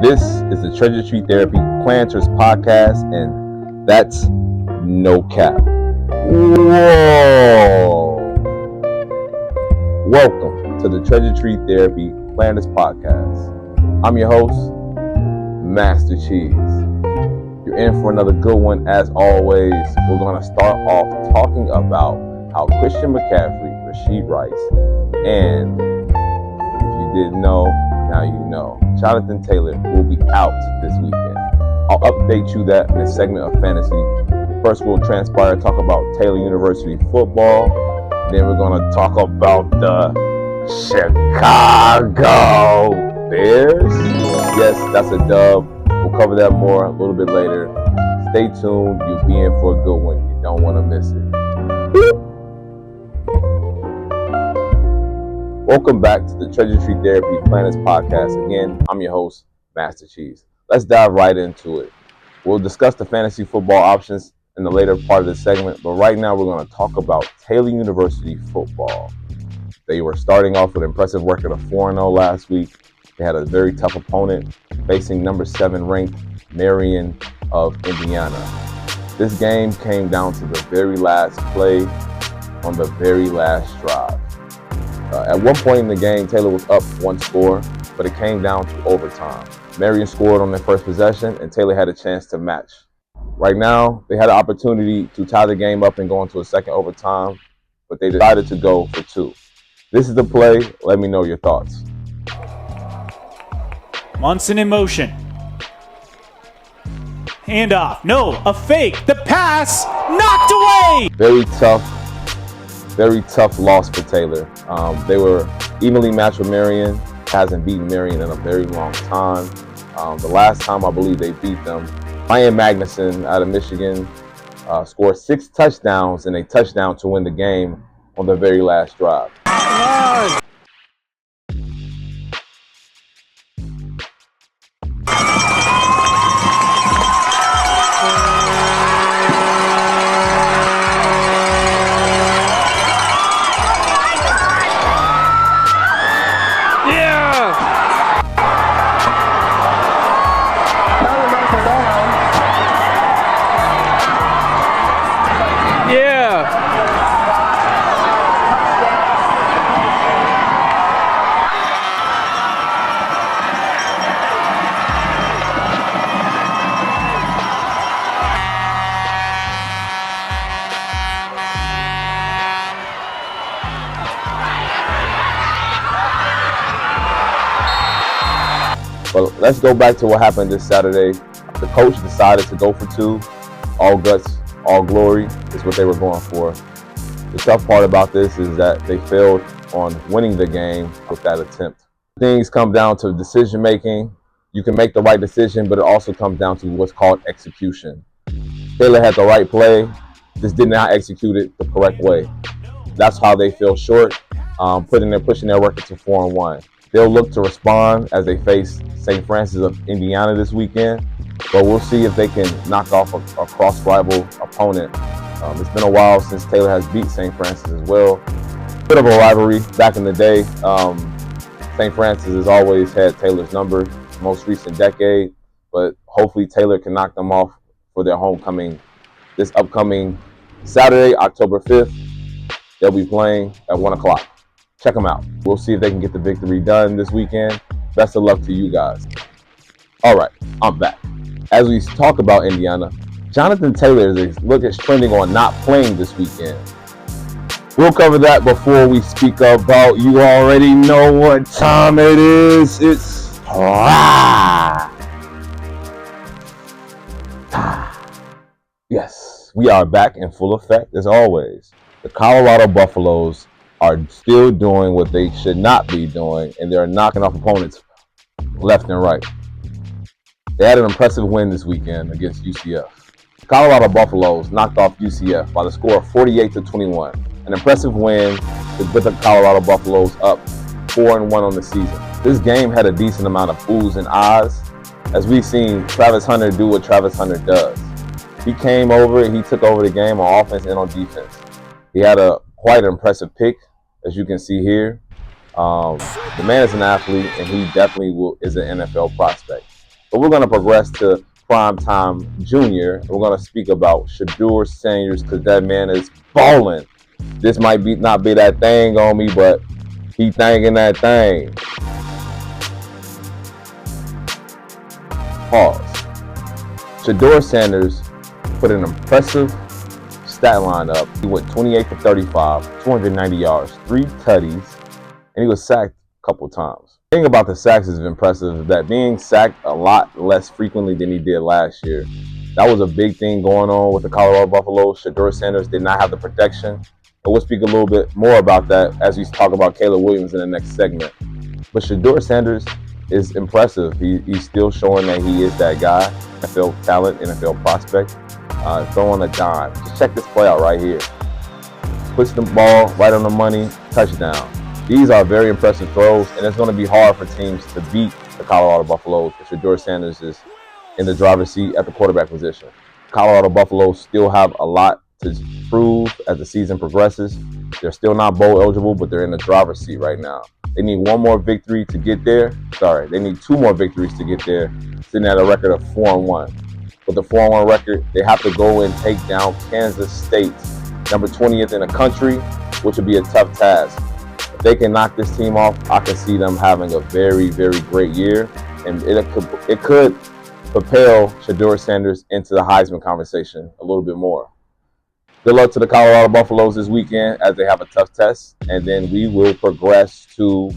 This is the Treasure Tree Therapy Planters Podcast, and that's no cap. Whoa! Welcome to the Treasure Tree Therapy Planters Podcast. I'm your host, Master Cheeze. You're in for another good one as always. We're going to start off talking about how Christian McCaffrey, Rashee Rice, and if you didn't know, now you know, Jonathan Taylor will be out this weekend. I'll update you that in a segment of fantasy. First, we'll talk about Taylor University football. Then we're going to talk about the Chicago Bears. Yes, that's a dub. We'll cover that more a little bit later. Stay tuned. You'll be in for a good one. You don't want to miss it. Welcome back to the Treasure Tree Therapy Planners Podcast. Again, I'm your host, Master Cheeze. Let's dive right into it. We'll discuss the fantasy football options in the later part of the segment, but right now we're going to talk about Taylor University football. They were starting off with an impressive record of 4-0 last week. They had a very tough opponent facing number 7 ranked Marian of Indiana. This game came down to the very last play on the very last drive. At one point in the game, Taylor was up 1 score, but it came down to overtime. Marian scored on their first possession, and Taylor had a chance to match. Right now, they had an opportunity to tie the game up and go into a second overtime, but they decided to go for 2. This is the play. Let me know your thoughts. Munson in motion. Handoff. No, a fake. The pass knocked away. Very tough loss for Taylor. They were evenly matched with Marian. Hasn't beaten Marian in a very long time. The last time I believe they beat them, Ryan Magnuson out of Michigan scored 6 touchdowns and a touchdown to win the game on the very last drive. But let's go back to what happened this Saturday. The coach decided to go for 2. All guts, all glory is what they were going for. The tough part about this is that they failed on winning the game with that attempt. Things come down to decision making. You can make the right decision, but it also comes down to what's called execution. Taylor had the right play, just did not execute it the correct way. That's how they fell short, pushing their record to 4-1. They'll look to respond as they face St. Francis of Indiana this weekend, but we'll see if they can knock off a cross-rival opponent. It's been a while since Taylor has beat St. Francis as well. Bit of a rivalry back in the day. St. Francis has always had Taylor's number, most recent decade, but hopefully Taylor can knock them off for their homecoming this upcoming Saturday, October 5th. They'll be playing at 1 o'clock. Check them out. We'll see if they can get the victory done this weekend. Best of luck to you guys. All right, I'm back. As we talk about Indiana, Jonathan Taylor is trending on not playing this weekend. We'll cover that before we speak about, you already know what time it is. It's Yes, we are back in full effect as always. The Colorado Buffaloes are still doing what they should not be doing, and they're knocking off opponents left and right. They had an impressive win this weekend against UCF. The Colorado Buffaloes knocked off UCF by the score of 48-21. An impressive win to put the Colorado Buffaloes up 4-1 on the season. This game had a decent amount of oohs and ahs, as we've seen Travis Hunter do what Travis Hunter does. He came over and he took over the game on offense and on defense. He had a quite an impressive pick, as you can see here. The man is an athlete, and he definitely is an NFL prospect. But we're going to progress to Primetime Junior. We're going to speak about Shedeur Sanders because that man is balling. This might not be that thing on me, but he thinking that thing. Pause. Shedeur Sanders put an impressive stat line up. He went 28 for 35, 290 yards, 3 tutties, and he was sacked a couple times. The thing about the sacks is impressive is that being sacked a lot less frequently than he did last year. That was a big thing going on with the Colorado Buffaloes. Shedeur Sanders did not have the protection. And we'll speak a little bit more about that as we talk about Caleb Williams in the next segment. But Shedeur Sanders is impressive. He's still showing that he is that guy, NFL talent, NFL prospect. Throwing a dime. Just check this play out right here. Puts the ball right on the money, touchdown. These are very impressive throws, and it's going to be hard for teams to beat the Colorado Buffaloes if Shedeur Sanders is in the driver's seat at the quarterback position. Colorado Buffaloes still have a lot to prove as the season progresses. They're still not bowl eligible, but they're in the driver's seat right now. They need one more victory to get there. They need 2 more victories to get there, sitting at a record of 4-1. With the 4-1 record, they have to go and take down Kansas State, number 20th in the country, which would be a tough task. If they can knock this team off, I can see them having a very, very great year, and it could propel Shedeur Sanders into the Heisman conversation a little bit more. Good luck to the Colorado Buffaloes this weekend as they have a tough test, and then we will progress to,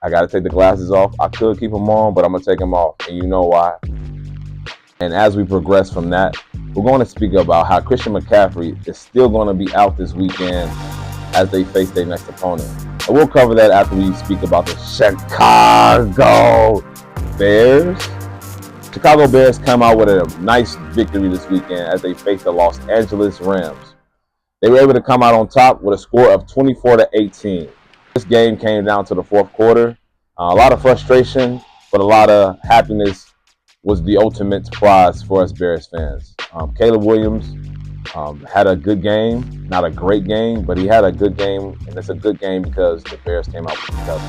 I got to take the glasses off. I could keep them on, but I'm going to take them off, and you know why. And as we progress from that, we're going to speak about how Christian McCaffrey is still going to be out this weekend as they face their next opponent. And we'll cover that after we speak about the Chicago Bears. Chicago Bears come out with a nice victory this weekend as they face the Los Angeles Rams. They were able to come out on top with a score of 24-18. This game came down to the fourth quarter. A lot of frustration, but a lot of happiness was the ultimate prize for us Bears fans. Caleb Williams had a good game, not a great game, but he had a good game, and it's a good game because the Bears came out with the W.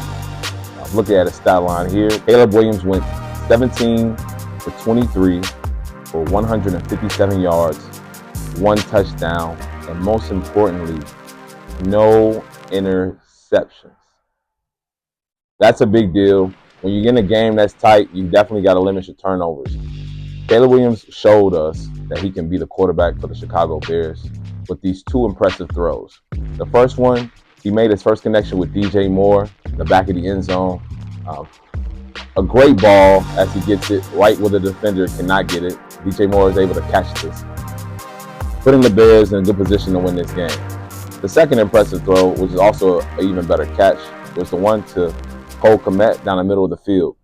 Looking at his stat line here, Caleb Williams went 17 for 23 for 157 yards, 1 touchdown, and most importantly, no interceptions. That's a big deal. When you get in a game that's tight, you definitely got to limit your turnovers. Caleb Williams showed us that he can be the quarterback for the Chicago Bears with these 2 impressive throws. The first one, he made his first connection with DJ Moore in the back of the end zone. A great ball as he gets it right where the defender cannot get it. DJ Moore is able to catch this, putting the Bears in a good position to win this game. The second impressive throw, which is also an even better catch, was the one to Cole Kmet down the middle of the field.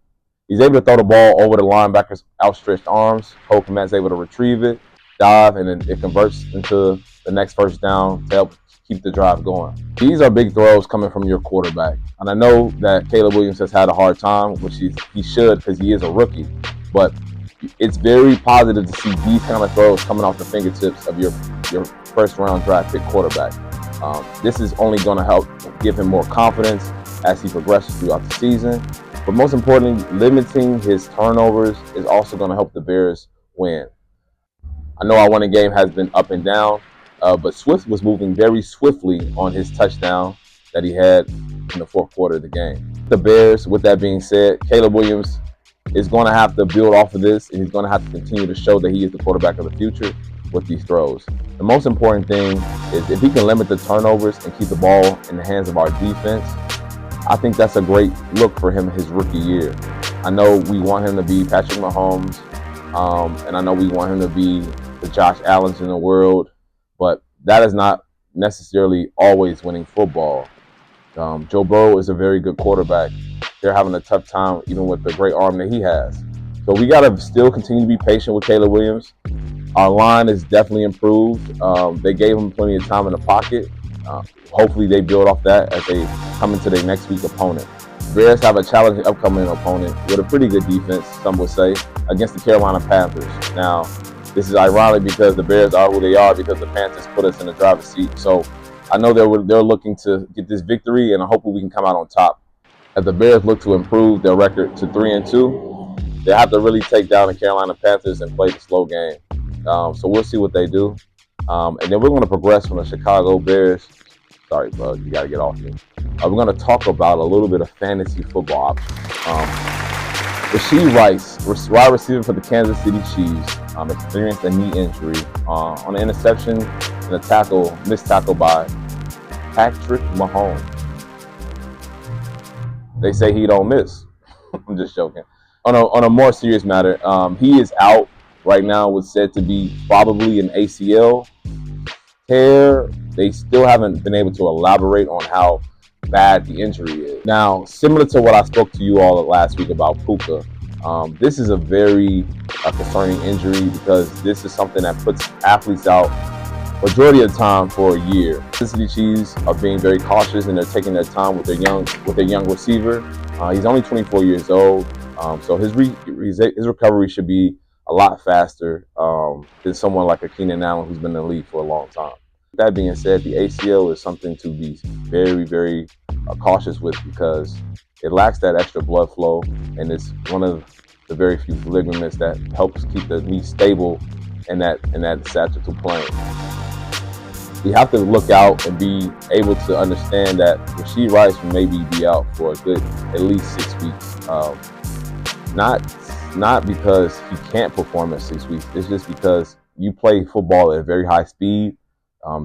He's able to throw the ball over the linebacker's outstretched arms. Cole Kmet's able to retrieve it, dive, and then it converts into the next first down to help keep the drive going. These are big throws coming from your quarterback. And I know that Caleb Williams has had a hard time, which he should because he is a rookie. But it's very positive to see these kind of throws coming off the fingertips of your first-round draft pick quarterback. This is only going to help give him more confidence as he progresses throughout the season. But most importantly, limiting his turnovers is also going to help the Bears win. I know our winning game has been up and down, but Swift was moving very swiftly on his touchdown that he had in the fourth quarter of the game. The Bears, with that being said, Caleb Williams is going to have to build off of this, and he's going to have to continue to show that he is the quarterback of the future with these throws. The most important thing is if he can limit the turnovers and keep the ball in the hands of our defense, I think that's a great look for him his rookie year. I know we want him to be Patrick Mahomes, and I know we want him to be the Josh Allens in the world, but that is not necessarily always winning football. Joe Burrow is a very good quarterback. They're having a tough time even with the great arm that he has. So we got to still continue to be patient with Caleb Williams. Our line is definitely improved. They gave him plenty of time in the pocket. Hopefully they build off that as they come into their next week opponent. Bears have a challenging upcoming opponent with a pretty good defense, some would say, against the Carolina Panthers. Now, this is ironic because the Bears are who they are because the Panthers put us in the driver's seat. So I know they're looking to get this victory, and hopefully we can come out on top. As the Bears look to improve their record to 3-2, they have to really take down the Carolina Panthers and play the slow game. So we'll see what they do. And then we're going to progress from the Chicago Bears. Sorry, bud, you got to get off me. We're going to talk about a little bit of fantasy football options. Rashee Rice, wide receiver for the Kansas City Chiefs, experienced a knee injury on an interception and a missed tackle by Patrick Mahomes. They say he don't miss. I'm just joking. On a more serious matter, he is out right now. Was said to be probably an ACL tear. They still haven't been able to elaborate on how bad the injury is. Now, similar to what I spoke to you all last week about Puka, this is a very concerning injury because this is something that puts athletes out majority of the time for a year. Kansas City Chiefs are being very cautious and they're taking their time with their young receiver. He's only 24 years old, so his recovery should be a lot faster than someone like a Keenan Allen who's been in the league for a long time. That being said, the ACL is something to be very, very cautious with because it lacks that extra blood flow, and it's one of the very few ligaments that helps keep the knee stable in that sagittal plane. We have to look out and be able to understand that Rashee Rice will maybe be out for a good at least 6 weeks. Not because he can't perform at 6 weeks. It's just because you play football at a very high speed.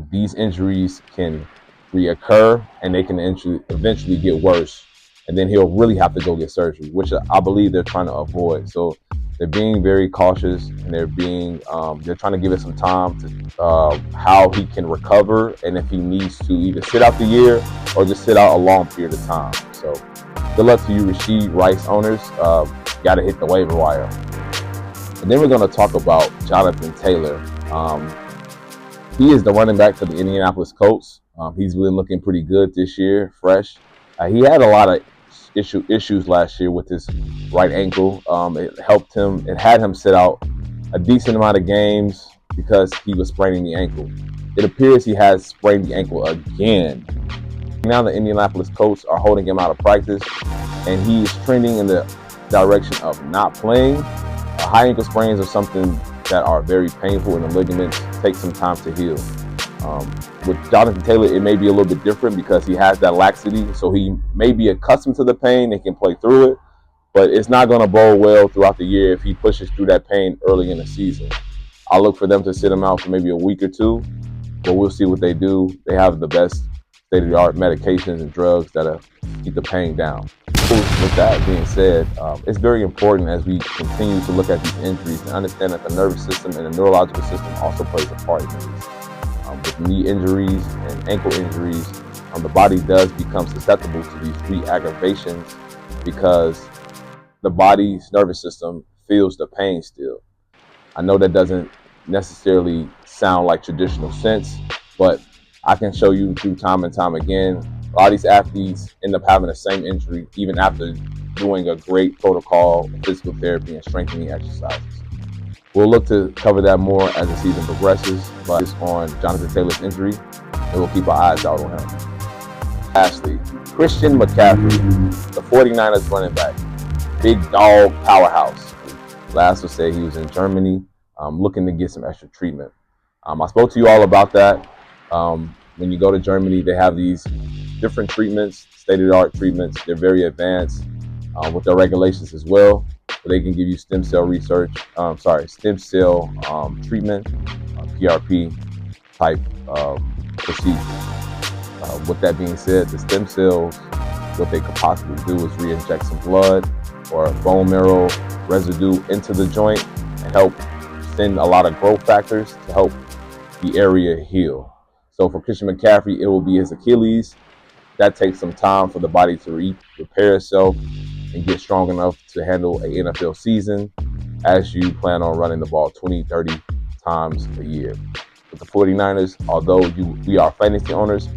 These injuries can reoccur and they can eventually get worse. And then he'll really have to go get surgery, which I believe they're trying to avoid. So they're being very cautious and they're trying to give it some time to how he can recover and if he needs to either sit out the year or just sit out a long period of time. So good luck to you, Rashee Rice owners. Got to hit the waiver wire. And then we're going to talk about Jonathan Taylor. He is the running back for the Indianapolis Colts. He's been looking pretty good this year, fresh. He had a lot of issues last year with his right ankle. It had him sit out a decent amount of games because he was spraining the ankle. It appears he has sprained the ankle again. Now the Indianapolis Colts are holding him out of practice, and he is trending in the direction of not playing. High ankle sprains are something that are very painful, and the ligaments take some time to heal. With Jonathan Taylor, it may be a little bit different because he has that laxity, so he may be accustomed to the pain and can play through it, but it's not going to bode well throughout the year if he pushes through that pain early in the season. I'll look for them to sit him out for maybe a week or two, but we'll see what they do. They have the best state-of-the-art medications and drugs that'll keep the pain down. With that being said, it's very important as we continue to look at these injuries and understand that the nervous system and the neurological system also plays a part in these. With knee injuries and ankle injuries, the body does become susceptible to these re-aggravations because the body's nervous system feels the pain still. I know that doesn't necessarily sound like traditional sense, but I can show you through time and time again, a lot of these athletes end up having the same injury even after doing a great protocol of physical therapy and strengthening exercises. We'll look to cover that more as the season progresses, but it's on Jonathan Taylor's injury, and we'll keep our eyes out on him. Lastly, Christian McCaffrey, the 49ers running back, big dog powerhouse. Last will say he was in Germany looking to get some extra treatment. I spoke to you all about that. When you go to Germany, they have these different treatments, state-of-the-art treatments. They're very advanced with their regulations as well. They can give you stem cell treatment, PRP type procedures. With that being said, the stem cells, what they could possibly do is re-inject some blood or bone marrow residue into the joint and help send a lot of growth factors to help the area heal. So for Christian McCaffrey, it will be his Achilles. That takes some time for the body to repair itself and get strong enough to handle an NFL season as you plan on running the ball 20, 30 times a year. With the 49ers, although we are fantasy owners,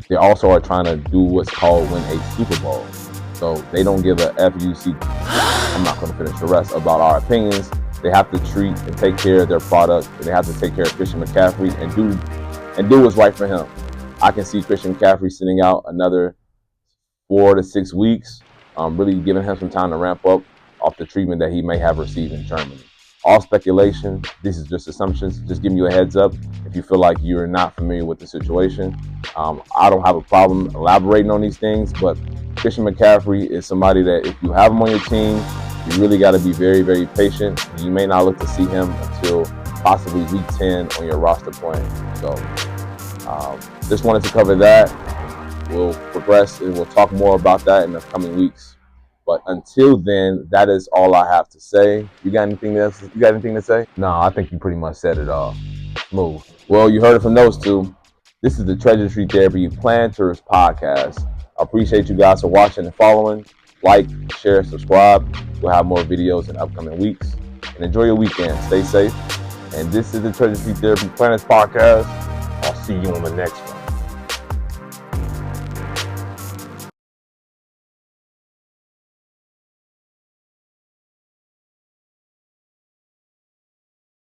they also are trying to do what's called win a Super Bowl. So they don't give a FUC, I'm not going to finish the rest, about our opinions. They have to treat and take care of their product, and they have to take care of Christian McCaffrey and do what's right for him. I can see Christian McCaffrey sitting out another 4 to 6 weeks, really giving him some time to ramp up. off the treatment that he may have received in Germany. All speculation. This is just assumptions. Just giving you a heads up if you feel like you're not familiar with the situation. I don't have a problem elaborating on these things, but Christian McCaffrey is somebody that if you have him on your team, you really got to be very, very patient. You may not look to see him until possibly week 10 on your roster playing. So just wanted to cover that. We'll progress and we'll talk more about that in the coming weeks. But until then, that is all I have to say. You got anything else? You got anything to say? No, I think you pretty much said it all. Smooth. Well, you heard it from those two. This is the Treasure Tree Therapy Planters podcast. I appreciate you guys for watching and following. Like, share, subscribe. We'll have more videos in upcoming weeks. And enjoy your weekend. Stay safe. And this is the Treasure Tree Therapy Planters podcast. I'll see you on the next one.